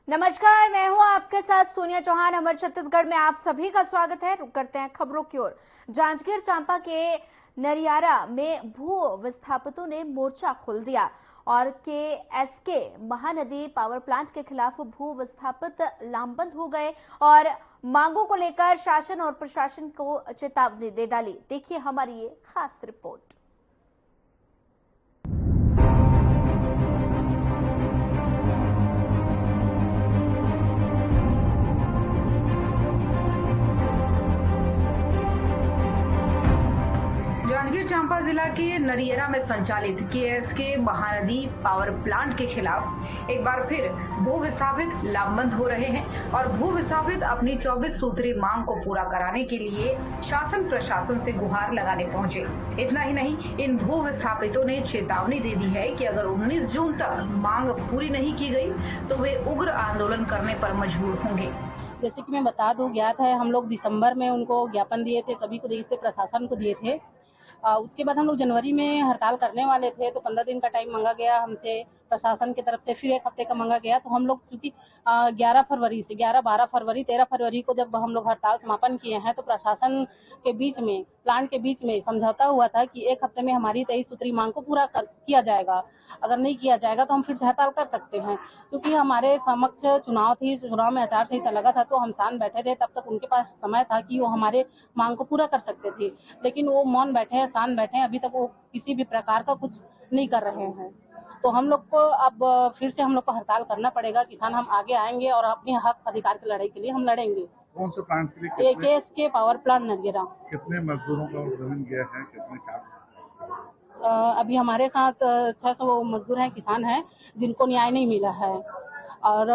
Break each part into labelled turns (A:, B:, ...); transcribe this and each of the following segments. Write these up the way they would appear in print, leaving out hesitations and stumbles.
A: नमस्कार, मैं हूं आपके साथ सोनिया चौहान। अमर छत्तीसगढ़ में आप सभी का स्वागत है। रुक करते हैं खबरों की ओर। जांजगीर चांपा के नरियारा में भू विस्थापितों ने मोर्चा खोल दिया और के महानदी पावर प्लांट के खिलाफ भू विस्थापित लामबंद हो गए और मांगों को लेकर शासन और प्रशासन को चेतावनी दे डाली। देखिए हमारी ये खास रिपोर्ट।
B: जांजगीर चांपा जिला के नरियरा में संचालित के महानदी पावर प्लांट के खिलाफ एक बार फिर भू विस्थापित लामबंद हो रहे हैं और भू विस्थापित अपनी 24 सूत्री मांग को पूरा कराने के लिए शासन प्रशासन से गुहार लगाने पहुंचे। इतना ही नहीं, इन भू विस्थापितों ने चेतावनी दे दी है कि अगर 19 जून तक मांग पूरी नहीं की गई तो वे उग्र आंदोलन करने पर मजबूर होंगे।
C: जैसे कि मैं बता दूं, ज्ञात है हम लोग दिसंबर में उनको ज्ञापन दिए थे, सभी को दिए थे, प्रशासन को दिए थे। उसके बाद हम लोग जनवरी में हड़ताल करने वाले थे, तो 15 दिन का टाइम मांगा गया हमसे प्रशासन की तरफ से। फिर एक हफ्ते का मांगा गया, तो हम लोग चूंकि 11 फरवरी से 11, 12 फरवरी, 13 फरवरी को जब हम लोग हड़ताल समापन किए हैं, तो प्रशासन के बीच में, प्लांट के बीच में समझौता हुआ था कि एक हफ्ते में हमारी 23 सूत्री मांग को पूरा किया जाएगा। अगर नहीं किया जाएगा तो हम फिर से हड़ताल कर सकते हैं, क्योंकि हमारे समक्ष चुनाव थी, चुनाव में आचार संहिता लगा था, तो हम शांत बैठे थे। तब तक उनके पास समय था कि वो हमारे मांग को पूरा कर सकते थे, लेकिन वो मौन बैठे हैं, शांत बैठे हैं। अभी तक वो किसी भी प्रकार का कुछ नहीं कर रहे हैं। तो हम लोग को अब फिर से हम लोग को हड़ताल करना पड़ेगा। किसान हम आगे आएंगे और अपने हक अधिकार की लड़ाई के लिए हम लड़ेंगे।
D: कौन से प्लांट के लिए
C: के पावर प्लांट नरियरा।
D: कितने मजदूरों का जमीन गया है, कितने का?
C: अभी हमारे साथ 600 मजदूर हैं, किसान हैं जिनको न्याय नहीं मिला है, और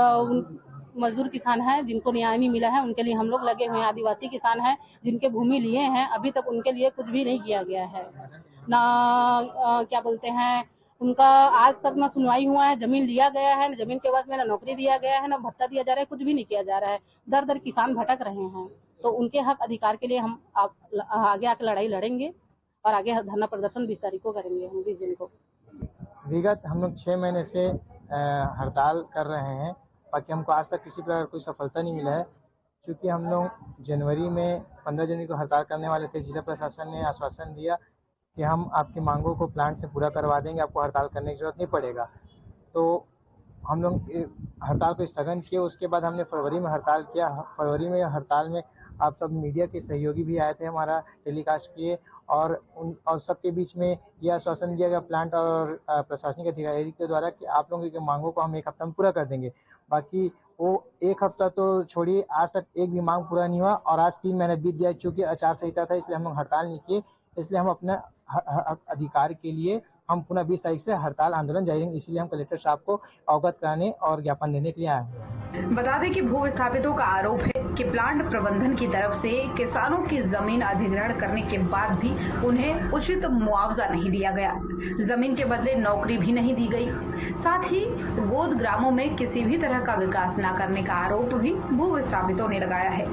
C: मजदूर किसान हैं जिनको न्याय नहीं मिला है, उनके लिए हम लोग लगे हुए हैं। आदिवासी किसान हैं जिनके भूमि लिए हैं, अभी तक उनके लिए कुछ भी नहीं किया गया है। ना क्या बोलते हैं, उनका आज तक ना सुनवाई हुआ है। जमीन लिया गया है, जमीन के बाद में ना नौकरी दिया गया है, ना भत्ता दिया जा रहा है, कुछ भी नहीं किया जा रहा है। दर दर किसान भटक रहे हैं। तो उनके हक अधिकार के लिए हम आगे आकर लड़ाई लड़ेंगे और आगे धरना प्रदर्शन 20 तारीख को करेंगे, हम 20 जून को।
E: विगत हम लोग 6 महीने से हड़ताल कर रहे हैं, बाकी हमको आज तक किसी प्रकार कोई सफलता नहीं मिला है। क्योंकि हम लोग जनवरी में 15 जनवरी को हड़ताल करने वाले थे, जिला प्रशासन ने आश्वासन दिया कि हम आपकी मांगों को प्लांट से पूरा करवा देंगे, आपको हड़ताल करने की जरूरत नहीं पड़ेगा। तो हम लोग हड़ताल को स्थगन किए। उसके बाद हमने फरवरी में हड़ताल किया। फरवरी में हड़ताल में आप सब मीडिया के सहयोगी भी आए थे, हमारा टेलीकास्ट किए, और सबके बीच में यह आश्वासन दिया गया प्लांट और प्रशासनिक अधिकारी के द्वारा कि आप लोगों की मांगों को हम एक हफ्ता में पूरा कर देंगे। बाकी वो एक हफ्ता तो छोड़िए, आज तक एक भी मांग पूरा नहीं हुआ और आज 3 महीने बीत गया। चूंकि आचार संहिता था, इसलिए हम लोग हड़ताल नहीं किए। इसलिए हम अपने अधिकार के लिए हम पुनः 20 तारीख से हड़ताल आंदोलन जारी रहेंगे। इसलिए हम कलेक्टर साहब को अवगत कराने और ज्ञापन देने के लिए आए हैं।
B: बता दें कि भू विस्थापितों का आरोप है कि प्लांट प्रबंधन की तरफ से किसानों की जमीन अधिग्रहण करने के बाद भी उन्हें उचित मुआवजा नहीं दिया गया, जमीन के बदले नौकरी भी नहीं दी गई, साथ ही गोद ग्रामों में किसी भी तरह का विकास न करने का आरोप भी भू विस्थापितों ने लगाया है।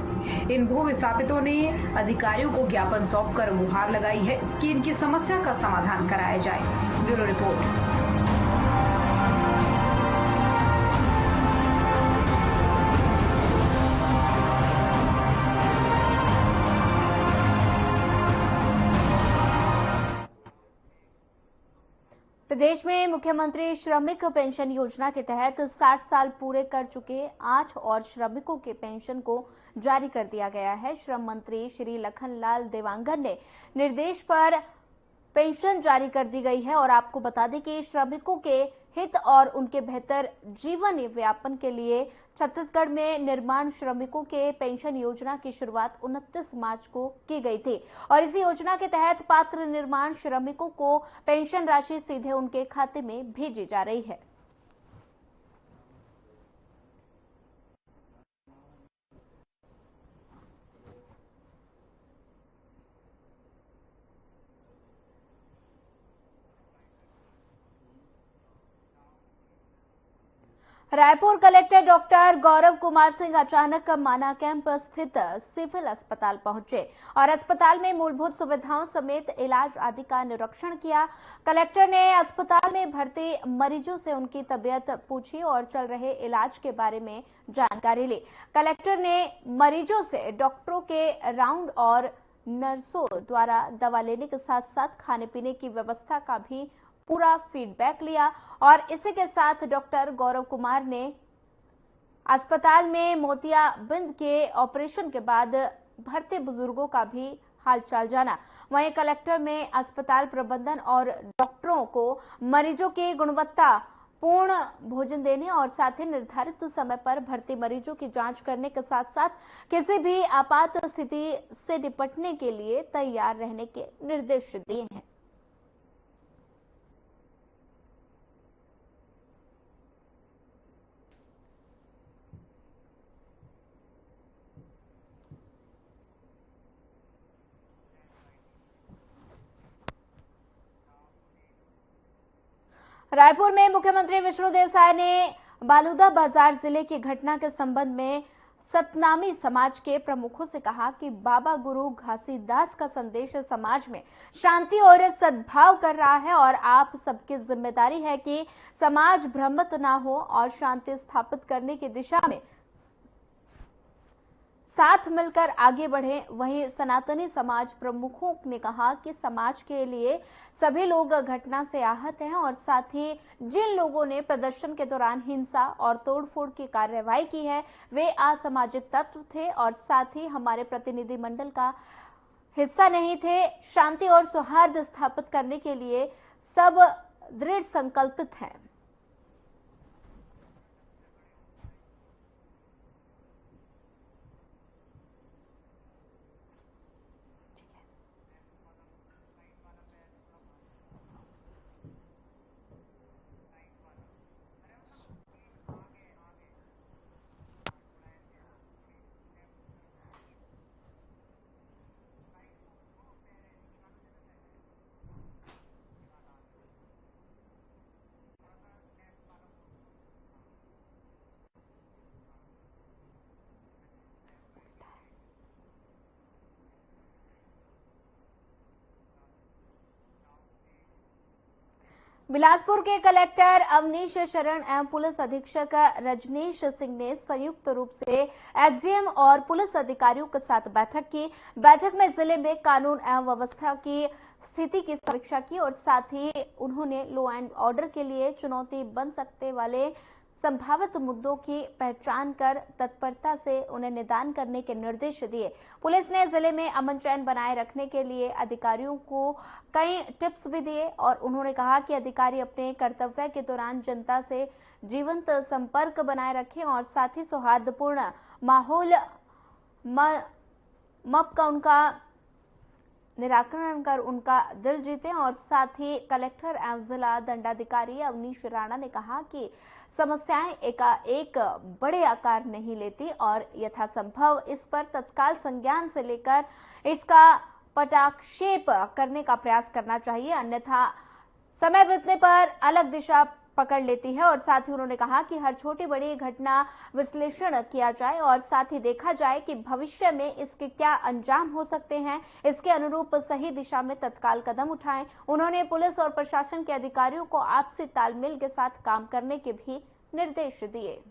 B: इन भू विस्थापितों ने अधिकारियों को ज्ञापन सौंपकर गुहार लगाई है कि इनकी समस्या का समाधान कराया जाए। Bureau report.
A: प्रदेश में मुख्यमंत्री श्रमिक पेंशन योजना के तहत 60 साल पूरे कर चुके 8 और श्रमिकों के पेंशन को जारी कर दिया गया है। श्रम मंत्री श्री लखनलाल देवांगन ने निर्देश पर पेंशन जारी कर दी गई है और आपको बता दें कि श्रमिकों के हित और उनके बेहतर जीवन यापन के लिए छत्तीसगढ़ में निर्माण श्रमिकों के पेंशन योजना की शुरुआत 29 मार्च को की गई थी और इस योजना के तहत पात्र निर्माण श्रमिकों को पेंशन राशि सीधे उनके खाते में भेजी जा रही है। रायपुर कलेक्टर डॉक्टर गौरव कुमार सिंह अचानक माना कैंप स्थित सिविल अस्पताल पहुंचे और अस्पताल में मूलभूत सुविधाओं समेत इलाज आदि का निरीक्षण किया। कलेक्टर ने अस्पताल में भर्ती मरीजों से उनकी तबीयत पूछी और चल रहे इलाज के बारे में जानकारी ली। कलेक्टर ने मरीजों से डॉक्टरों के राउंड और नर्सों द्वारा दवा लेने के साथ साथ खाने पीने की व्यवस्था का भी पूरा फीडबैक लिया और इसी के साथ डॉक्टर गौरव कुमार ने अस्पताल में मोतियाबिंद के ऑपरेशन के बाद भर्ती बुजुर्गों का भी हालचाल जाना। वहीं कलेक्टर ने अस्पताल प्रबंधन और डॉक्टरों को मरीजों की गुणवत्ता पूर्ण भोजन देने और साथ ही निर्धारित समय पर भर्ती मरीजों की जांच करने के साथ साथ किसी भी आपात स्थिति से निपटने के लिए तैयार रहने के निर्देश दिए हैं। रायपुर में मुख्यमंत्री विष्णुदेव साय ने बालूदा बाजार जिले की घटना के संबंध में सतनामी समाज के प्रमुखों से कहा कि बाबा गुरु घासीदास का संदेश समाज में शांति और सद्भाव कर रहा है और आप सबकी जिम्मेदारी है कि समाज भ्रमित ना हो और शांति स्थापित करने की दिशा में साथ मिलकर आगे बढ़े। वहीं सनातनी समाज प्रमुखों ने कहा कि समाज के लिए सभी लोग घटना से आहत हैं और साथ ही जिन लोगों ने प्रदर्शन के दौरान हिंसा और तोड़फोड़ की कार्रवाई की है वे असामाजिक तत्व थे और साथ ही हमारे प्रतिनिधिमंडल का हिस्सा नहीं थे। शांति और सौहार्द स्थापित करने के लिए सब दृढ़ संकल्पित हैं। बिलासपुर के कलेक्टर अवनीश शरण एवं पुलिस अधीक्षक रजनीश सिंह ने संयुक्त रूप से एसडीएम और पुलिस अधिकारियों के साथ बैठक की। बैठक में जिले में कानून एवं व्यवस्था की स्थिति की समीक्षा की और साथ ही उन्होंने लॉ एंड ऑर्डर के लिए चुनौती बन सकते वाले संभावित मुद्दों की पहचान कर तत्परता से उन्हें निदान करने के निर्देश दिए। पुलिस ने जिले में अमन चैन बनाए रखने के लिए अधिकारियों को कई टिप्स भी दिए और उन्होंने कहा कि अधिकारी अपने कर्तव्य के दौरान जनता से जीवंत संपर्क बनाए रखें और साथ ही सौहार्दपूर्ण माहौल मप का उनका निराकरण कर उनका दिल जीते। और साथ ही कलेक्टर एवं जिला दंडाधिकारी अवनीश राणा ने कहा कि समस्याएं एकाएक बड़े आकार नहीं लेती और यथासंभव इस पर तत्काल संज्ञान से लेकर इसका पटाक्षेप करने का प्रयास करना चाहिए, अन्यथा समय बीतने पर अलग दिशा पकड़ लेती है। और साथ ही उन्होंने कहा कि हर छोटी बड़ी घटना विश्लेषण किया जाए और साथ ही देखा जाए कि भविष्य में इसके क्या अंजाम हो सकते हैं, इसके अनुरूप सही दिशा में तत्काल कदम उठाएं। उन्होंने पुलिस और प्रशासन के अधिकारियों को आपसी तालमेल के साथ काम करने के भी निर्देश दिए।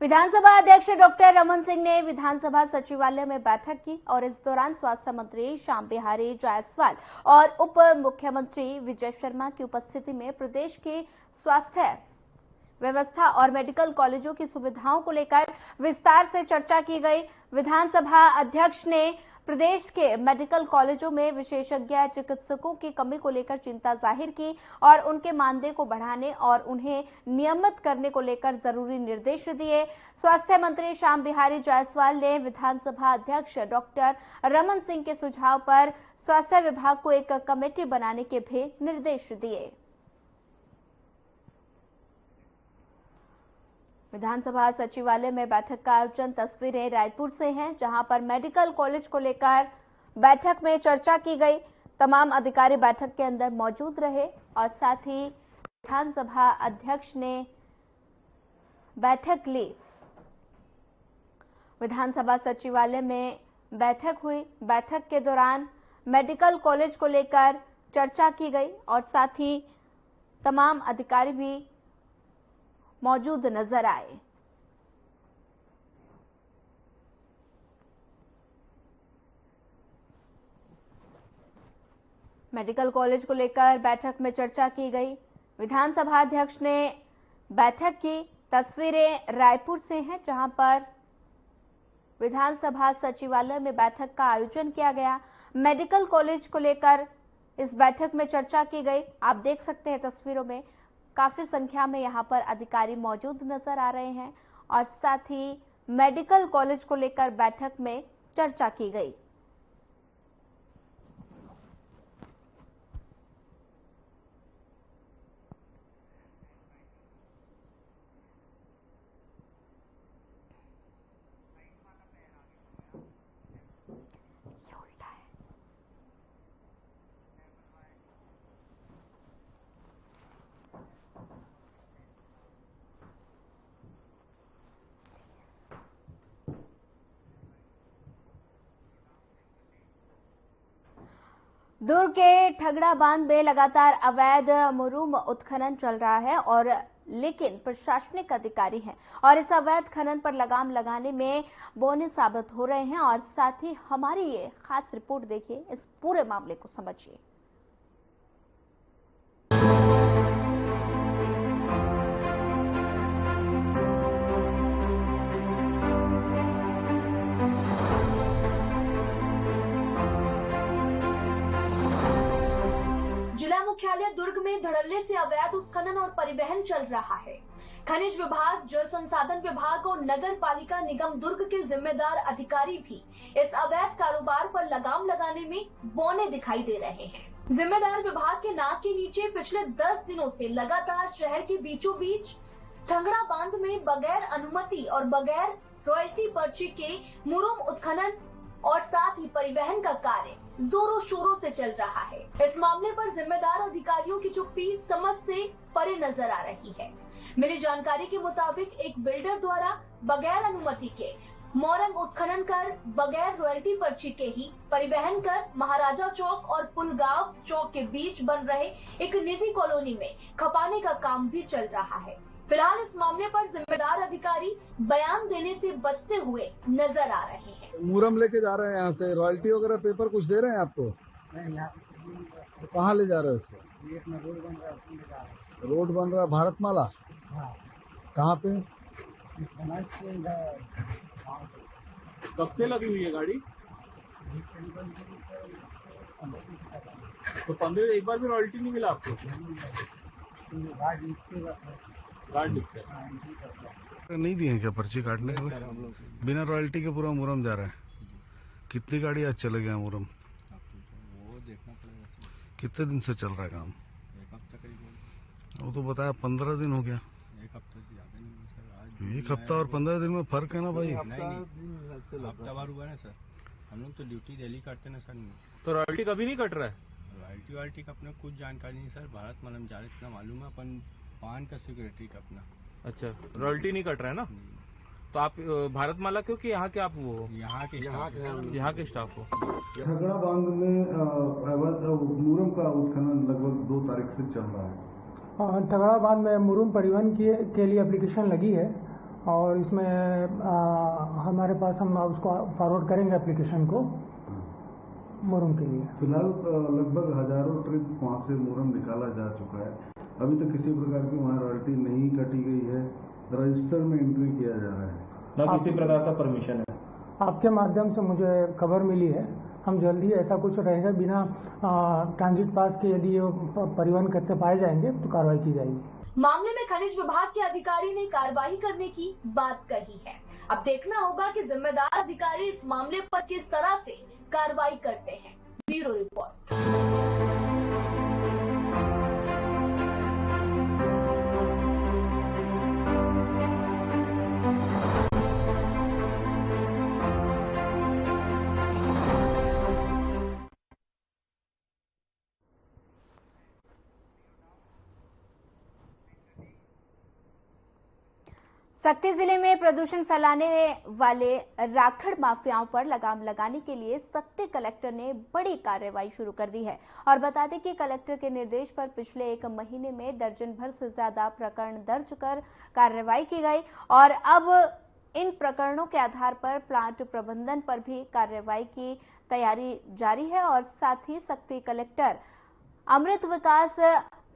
A: विधानसभा अध्यक्ष डॉक्टर रमन सिंह ने विधानसभा सचिवालय में बैठक की और इस दौरान स्वास्थ्य मंत्री श्याम बिहारी जायसवाल और उप मुख्यमंत्री विजय शर्मा की उपस्थिति में प्रदेश के स्वास्थ्य व्यवस्था और मेडिकल कॉलेजों की सुविधाओं को लेकर विस्तार से चर्चा की गई। विधानसभा अध्यक्ष ने प्रदेश के मेडिकल कॉलेजों में विशेषज्ञ चिकित्सकों की कमी को लेकर चिंता जाहिर की और उनके मानदेय को बढ़ाने और उन्हें नियमित करने को लेकर जरूरी निर्देश दिए। स्वास्थ्य मंत्री श्याम बिहारी जायसवाल ने विधानसभा अध्यक्ष डॉक्टर रमन सिंह के सुझाव पर स्वास्थ्य विभाग को एक कमेटी बनाने के भी निर्देश दिए। विधानसभा सचिवालय में बैठक का आयोजन तस्वीरें रायपुर से हैं, जहां पर मेडिकल कॉलेज को लेकर बैठक में चर्चा की गई। तमाम अधिकारी बैठक के अंदर मौजूद रहे और साथ ही विधानसभा अध्यक्ष ने बैठक ली। विधानसभा सचिवालय में बैठक हुई। बैठक के दौरान मेडिकल कॉलेज को लेकर चर्चा की गई और साथ ही तमाम अधिकारी भी मौजूद नजर आए। मेडिकल कॉलेज को लेकर बैठक में चर्चा की गई। विधानसभा अध्यक्ष ने बैठक की। तस्वीरें रायपुर से हैं, जहां पर विधानसभा सचिवालय में बैठक का आयोजन किया गया। मेडिकल कॉलेज को लेकर इस बैठक में चर्चा की गई। आप देख सकते हैं तस्वीरों में काफी संख्या में यहां पर अधिकारी मौजूद नजर आ रहे हैं और साथ ही मेडिकल कॉलेज को लेकर बैठक में चर्चा की गई। दुर्ग के ठगड़ा बांध में लगातार अवैध मुरुम उत्खनन चल रहा है और लेकिन प्रशासनिक अधिकारी हैं और इस अवैध खनन पर लगाम लगाने में बौने साबित हो रहे हैं। और साथ ही हमारी ये खास रिपोर्ट देखिए, इस पूरे मामले को समझिए।
F: मुख्यालय दुर्ग में धड़ल्ले से अवैध उत्खनन और परिवहन चल रहा है। खनिज विभाग, जल संसाधन विभाग और नगर पालिका निगम दुर्ग के जिम्मेदार अधिकारी भी इस अवैध कारोबार पर लगाम लगाने में बौने दिखाई दे रहे हैं। जिम्मेदार विभाग के नाक के नीचे पिछले 10 दिनों से लगातार शहर के बीचों बीच ठंगड़ा बांध में बगैर अनुमति और बगैर रॉयल्टी पर्ची के मुरुम उत्खनन और साथ ही परिवहन का कार्य जोरों शोरों से चल रहा है। इस मामले पर जिम्मेदार अधिकारियों की चुप्पी समझ से परे नजर आ रही है। मिली जानकारी के मुताबिक एक बिल्डर द्वारा बगैर अनुमति के मोरंग उत्खनन कर बगैर रॉयल्टी पर्ची के ही परिवहन कर महाराजा चौक और पुलगांव चौक के बीच बन रहे एक निजी कॉलोनी में खपाने का काम भी चल रहा है। फिलहाल इस मामले पर जिम्मेदार अधिकारी बयान देने से बचते हुए नजर आ रहे हैं।
G: मुरम लेके जा रहे हैं यहाँ से, रॉयल्टी वगैरह पेपर कुछ दे रहे हैं आपको? तो कहाँ ले जा रहे हो उसको? रोड बन रहा है भारतमाला। कहाँ पे?
H: कब से लगी हुई है गाड़ी? तो 15 एक बार भी रॉयल्टी नहीं मिला आपको? कार्ड लिखते हैं
D: नहीं दिए क्या पर्ची काटने के? बिना रॉयल्टी के पूरा मुरम जा रहा है। कितनी गाड़ी आज चले गया मुरम?
I: वो देखना पड़ेगा।
D: कितने दिन से चल रहा है काम?
I: एक हफ्ता करीब।
D: वो तो बताया 15 दिन हो गया।
I: एक हफ्ते से ज्यादा नहीं हुआ सर। आज
D: 1 हफ्ता और 15 दिन में फर्क है ना भाई।
I: हफ्ता भर हुआ ना सर। हम लोग तो ड्यूटी डेली करते ना सर।
H: तो रॉयल्टी कभी नहीं कट रहा है?
I: रॉयल्टी का अपना कुछ जानकारी नहीं सर। भारत मालूम जा रहे इतना मालूम है अपन पान का सिक्योरिटी का अपना।
H: अच्छा, रॉयल्टी नहीं कट रहा है ना? तो आप भारतमाला क्योंकि यहाँ के आप वो
I: यहाँ
H: के स्टाफ हो।
J: ठगड़ा बांध में मुरुम का उत्खनन लगभग 2 तारीख से चल रहा है।
K: ठगड़ा बांध में मुरुम परिवहन के लिए एप्लीकेशन लगी है और इसमें हमारे पास हम उसको फॉरवर्ड करेंगे एप्लीकेशन को मुरुम के लिए।
J: फिलहाल लगभग हजारों ट्रिप वहाँ से मुरुम निकाला जा चुका है। अभी तक किसी प्रकार की वहाँ रॉयल्टी नहीं कटी गई है, रजिस्टर में एंट्री किया जा रहा है,
H: न किसी प्रकार का परमिशन है।
K: आपके माध्यम से मुझे खबर मिली है, हम जल्दी ऐसा कुछ रहेगा बिना ट्रांजिट पास के यदि परिवहन करते पाए जाएंगे तो कार्रवाई की जाएगी।
F: मामले में खनिज विभाग के अधिकारी ने कार्रवाई करने की बात कही है। अब देखना होगा कि जिम्मेदार अधिकारी इस मामले पर किस तरह से कार्रवाई करते हैं। Bureau report.
A: सक्ती जिले में प्रदूषण फैलाने वाले राखड़ माफियाओं पर लगाम लगाने के लिए सक्ती कलेक्टर ने बड़ी कार्रवाई शुरू कर दी है। और बता दें कि कलेक्टर के निर्देश पर पिछले 1 महीने में दर्जन भर से ज्यादा प्रकरण दर्ज कर कार्रवाई की गई और अब इन प्रकरणों के आधार पर प्लांट प्रबंधन पर भी कार्रवाई की तैयारी जारी है। और साथ ही सक्ती कलेक्टर अमृत विकास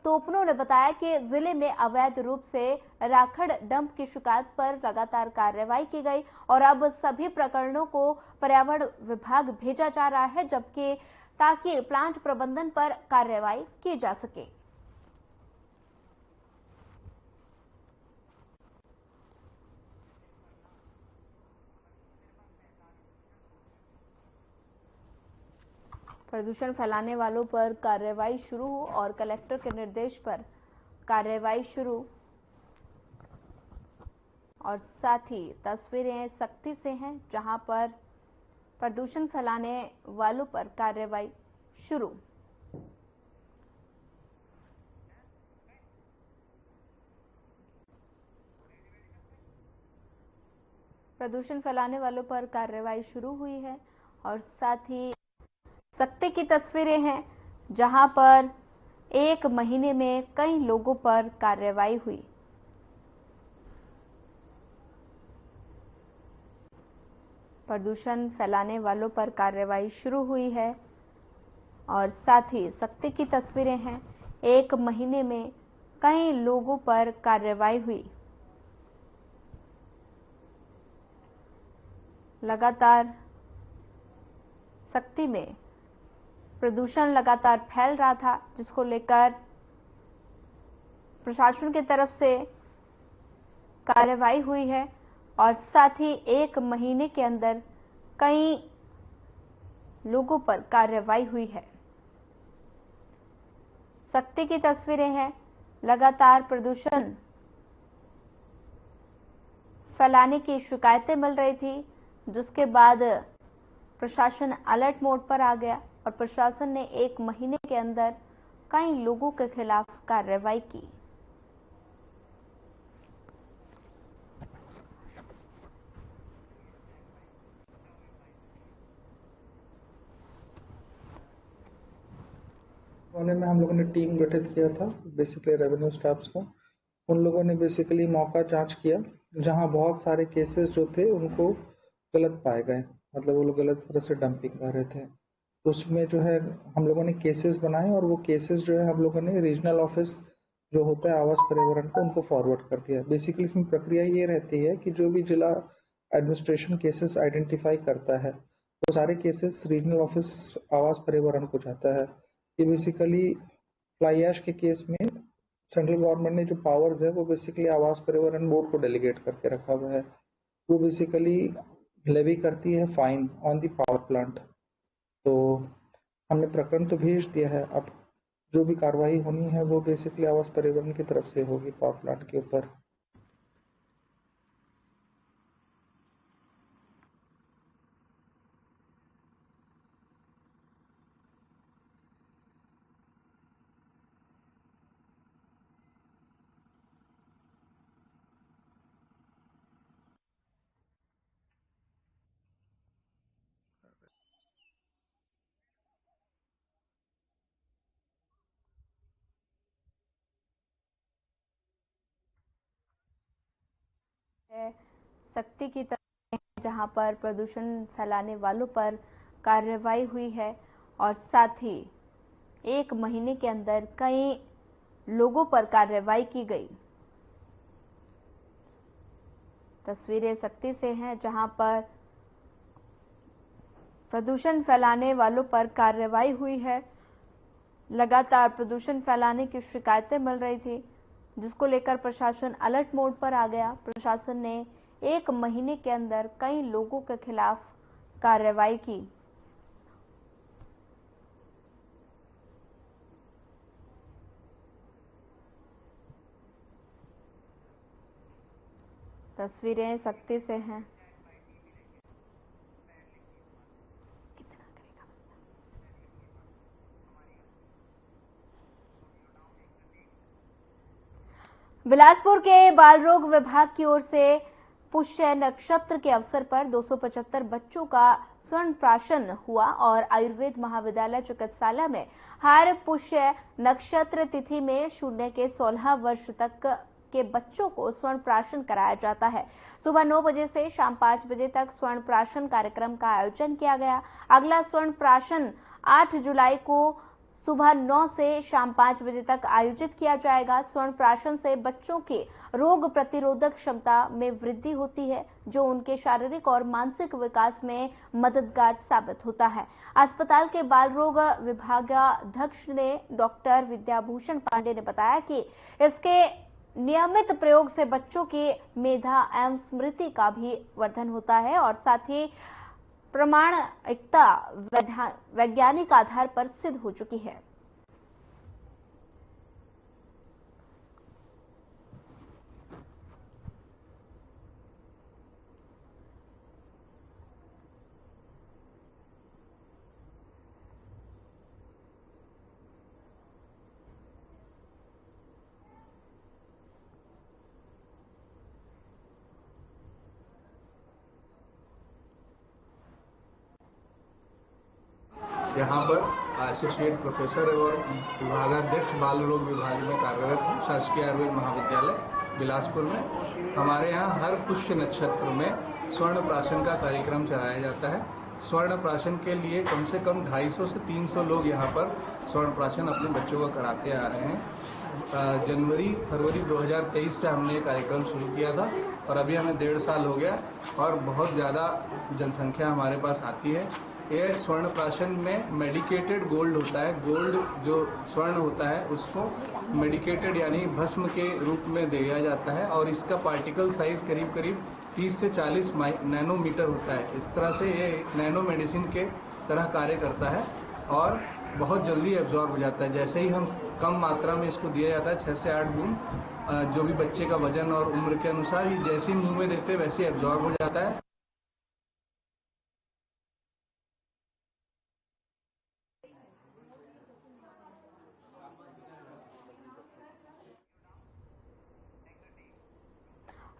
A: तोपनो ने बताया कि जिले में अवैध रूप से राखड़ डंप की शिकायत पर लगातार कार्रवाई की गई और अब सभी प्रकरणों को पर्यावरण विभाग भेजा जा रहा है, जबकि ताकि प्लांट प्रबंधन पर कार्रवाई की जा सके। प्रदूषण फैलाने वालों पर कार्रवाई शुरू हो और कलेक्टर के निर्देश पर कार्रवाई शुरू और साथ ही तस्वीरें सक्ती से हैं जहां पर प्रदूषण फैलाने वालों पर कार्रवाई शुरू। प्रदूषण फैलाने वालों पर कार्रवाई शुरू हुई है और साथ ही सक्ती की तस्वीरें हैं जहां पर 1 महीने में कई लोगों पर कार्रवाई हुई। प्रदूषण फैलाने वालों पर कार्रवाई शुरू हुई है और साथ ही सक्ती की तस्वीरें हैं 1 महीने में कई लोगों पर कार्रवाई हुई। लगातार सक्ती में प्रदूषण लगातार फैल रहा था, जिसको लेकर प्रशासन की तरफ से कार्रवाई हुई है और साथ ही 1 महीने के अंदर कई लोगों पर कार्रवाई हुई है। सक्ती की तस्वीरें हैं, लगातार प्रदूषण फैलाने की शिकायतें मिल रही थी, जिसके बाद प्रशासन अलर्ट मोड पर आ गया और प्रशासन ने 1 महीने के अंदर कई लोगों के खिलाफ कार्रवाई की।
L: में हम लोगों ने टीम गठित किया था, बेसिकली रेवेन्यू स्टाफ्स का। उन लोगों ने बेसिकली मौका जांच किया जहां बहुत सारे केसेस जो थे उनको गलत पाए गए, मतलब वो लोग गलत तरह से डंपिंग कर रहे थे। उसमें जो है हम लोगों ने केसेस बनाए और वो केसेस जो है हम लोगों ने रीजनल ऑफिस जो होता है आवास पर्यावरण को उनको फॉरवर्ड कर दिया। बेसिकली इसमें प्रक्रिया ये रहती है कि जो भी जिला एडमिनिस्ट्रेशन केसेस आइडेंटिफाई करता है वो सारे केसेस रीजनल ऑफिस आवास पर्यावरण को जाता है। ये बेसिकली फ्लाई ऐश के केस में सेंट्रल गवर्नमेंट ने जो पावर्स है वो बेसिकली आवास पर्यावरण बोर्ड को डेलीगेट करके रखा हुआ है। वो बेसिकली लेवी करती है fine on the power plant. तो हमने प्रकरण तो भेज दिया है, अब जो भी कार्रवाई होनी है वो बेसिकली आवास पर्यावरण की तरफ से होगी पावर प्लांट के ऊपर।
A: सक्ती की तरह जहां पर प्रदूषण फैलाने वालों पर कार्रवाई हुई है और साथ ही 1 महीने के अंदर कई लोगों पर कार्रवाई की गई। तस्वीरें सख्ती से हैं जहां पर प्रदूषण फैलाने वालों पर कार्रवाई हुई है। लगातार प्रदूषण फैलाने की शिकायतें मिल रही थी, जिसको लेकर प्रशासन अलर्ट मोड पर आ गया। प्रशासन ने 1 महीने के अंदर कई लोगों के खिलाफ कार्रवाई की। तस्वीरें सख्ती से हैं। बिलासपुर के बाल रोग विभाग की ओर से पुष्य नक्षत्र के अवसर पर 275 बच्चों का स्वर्ण प्राशन हुआ और आयुर्वेद महाविद्यालय चिकित्सालय में हर पुष्य नक्षत्र तिथि में 0 से 16 वर्ष तक के बच्चों को स्वर्ण प्राशन कराया जाता है। सुबह 9 बजे से शाम 5 बजे तक स्वर्ण प्राशन कार्यक्रम का आयोजन किया गया। अगला स्वर्ण प्राशन 8 जुलाई को सुबह 9 से शाम 5 बजे तक आयोजित किया जाएगा। स्वर्ण प्राशन से बच्चों के रोग प्रतिरोधक क्षमता में वृद्धि होती है, जो उनके शारीरिक और मानसिक विकास में मददगार साबित होता है। अस्पताल के बाल रोग विभागाध्यक्ष ने डॉक्टर विद्याभूषण पांडे ने बताया कि इसके नियमित प्रयोग से बच्चों की मेधा एवं स्मृति का भी वर्धन होता है और साथ ही प्रामाणिकता वैज्ञानिक आधार पर सिद्ध हो चुकी है।
M: यहाँ पर एसोसिएट प्रोफेसर और विभागाध्यक्ष बाल रोग विभाग में कार्यरत हूँ, शासकीय आयुर्वेद महाविद्यालय बिलासपुर में। हमारे यहाँ हर पुष्य नक्षत्र में स्वर्ण प्राशन का कार्यक्रम चलाया जाता है। स्वर्ण प्राशन के लिए कम से कम 250 से 300 लोग यहाँ पर स्वर्ण प्राशन अपने बच्चों को कराते आ रहे हैं। जनवरी फरवरी 2023 से हमने ये कार्यक्रम शुरू किया था और अभी हमें 1.5 साल हो गया और बहुत ज़्यादा जनसंख्या हमारे पास आती है। ये स्वर्ण प्राशन में मेडिकेटेड गोल्ड होता है। गोल्ड जो स्वर्ण होता है उसको मेडिकेटेड यानी भस्म के रूप में दिया जाता है और इसका पार्टिकल साइज करीब करीब 30 से 40 नैनोमीटर होता है। इस तरह से ये नैनो मेडिसिन के तरह कार्य करता है और बहुत जल्दी एब्जॉर्ब हो जाता है। जैसे ही हम कम मात्रा में इसको दिया जाता है 6 से 8 बूंद, जो भी बच्चे का वजन और उम्र के अनुसार ही जैसे ही मुंह में देते हैं वैसे एब्जॉर्ब हो जाता है।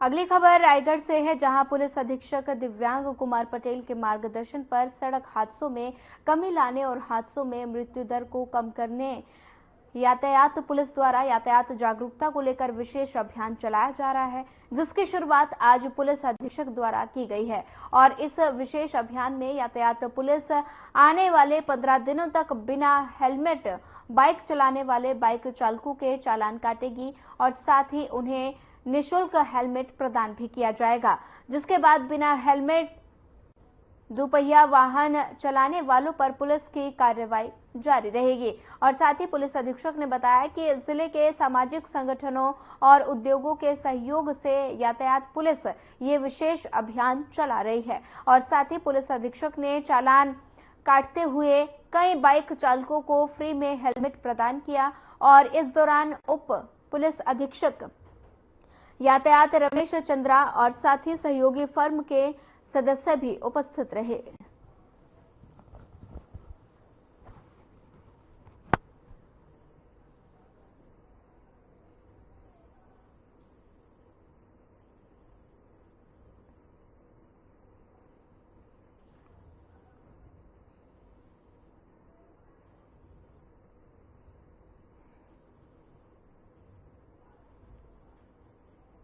A: अगली खबर रायगढ़ से है, जहां पुलिस अधीक्षक दिव्यांग कुमार पटेल के मार्गदर्शन पर सड़क हादसों में कमी लाने और हादसों में मृत्यु दर को कम करने यातायात पुलिस द्वारा यातायात जागरूकता को लेकर विशेष अभियान चलाया जा रहा है, जिसकी शुरुआत आज पुलिस अधीक्षक द्वारा की गई है। और इस विशेष अभियान में यातायात पुलिस आने वाले 15 दिनों तक बिना हेलमेट बाइक चलाने वाले बाइक चालकों के चालान काटेगी और साथ ही उन्हें निःशुल्क हेलमेट प्रदान भी किया जाएगा, जिसके बाद बिना हेलमेट दोपहिया वाहन चलाने वालों पर पुलिस की कार्रवाई जारी रहेगी। और साथ ही पुलिस अधीक्षक ने बताया कि जिले के सामाजिक संगठनों और उद्योगों के सहयोग से यातायात पुलिस ये विशेष अभियान चला रही है। और साथ ही पुलिस अधीक्षक ने चालान काटते हुए कई बाइक चालकों को फ्री में हेलमेट प्रदान किया और इस दौरान उप पुलिस अधीक्षक यातायात रमेश चंद्रा और साथ ही सहयोगी फर्म के सदस्य भी उपस्थित रहे।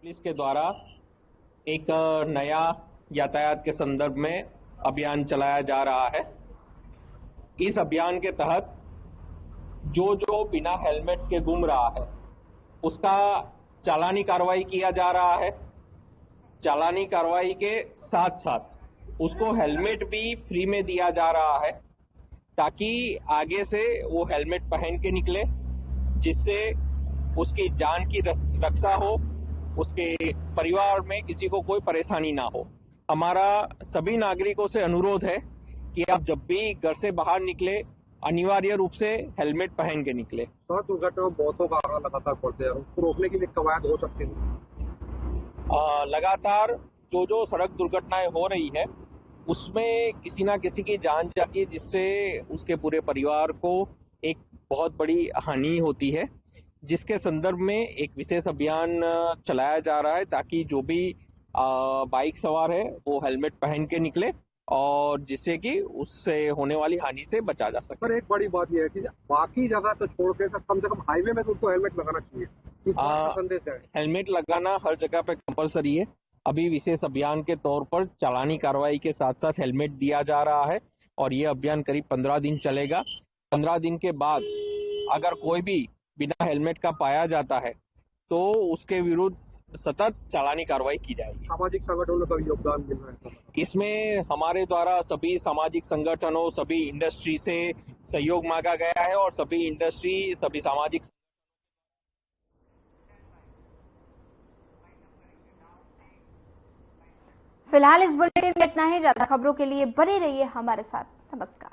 N: पुलिस के द्वारा एक नया यातायात के संदर्भ में अभियान चलाया जा रहा है। इस अभियान के तहत जो बिना हेलमेट के घूम रहा है उसका चालानी कार्रवाई किया जा रहा है। चालानी कार्रवाई के साथ साथ उसको हेलमेट भी फ्री में दिया जा रहा है, ताकि आगे से वो हेलमेट पहन के निकले, जिससे उसकी जान की रक्षा हो, उसके परिवार में किसी को कोई परेशानी ना हो। हमारा सभी नागरिकों से अनुरोध है कि आप जब भी घर से बाहर निकले अनिवार्य रूप से हेलमेट पहन के निकले।
O: सड़क दुर्घटना में बहुतों का आंकड़ा लगातार बढ़ते हैं, उसको रोकने के लिए कवायद हो सकती है।
N: लगातार जो सड़क दुर्घटनाएं हो रही है उसमें किसी ना किसी की जान जाती है, जिससे उसके पूरे परिवार को एक बहुत बड़ी हानि होती है, जिसके संदर्भ में एक विशेष अभियान चलाया जा रहा है ताकि जो भी बाइक सवार है वो हेलमेट पहन के निकले और जिससे कि उससे होने वाली हानि से बचा जा सके।
O: सर एक बड़ी बात यह है कि बाकी जगह तो छोड़ के कम से कम हाईवे में तो उनको हेलमेट लगाना चाहिए, इस बात का संदेश है।
N: हेलमेट लगाना हर जगह पे कंपलसरी है। अभी विशेष अभियान के तौर पर चालानी कार्रवाई के साथ साथ हेलमेट दिया जा रहा है और ये अभियान करीब 15 दिन चलेगा। 15 दिन के बाद अगर कोई भी बिना हेलमेट का पाया जाता है तो उसके विरुद्ध सतत चालानी कार्रवाई की जाएगी।
O: सामाजिक संगठनों का योगदान मिल रहा है
N: इसमें। हमारे द्वारा सभी सामाजिक संगठनों, सभी इंडस्ट्री से सहयोग मांगा गया है और सभी इंडस्ट्री, सभी सामाजिक
A: फिलहाल इस बुलेटिन में इतना ही। ज्यादा खबरों के लिए बने रहिए हमारे साथ। नमस्कार।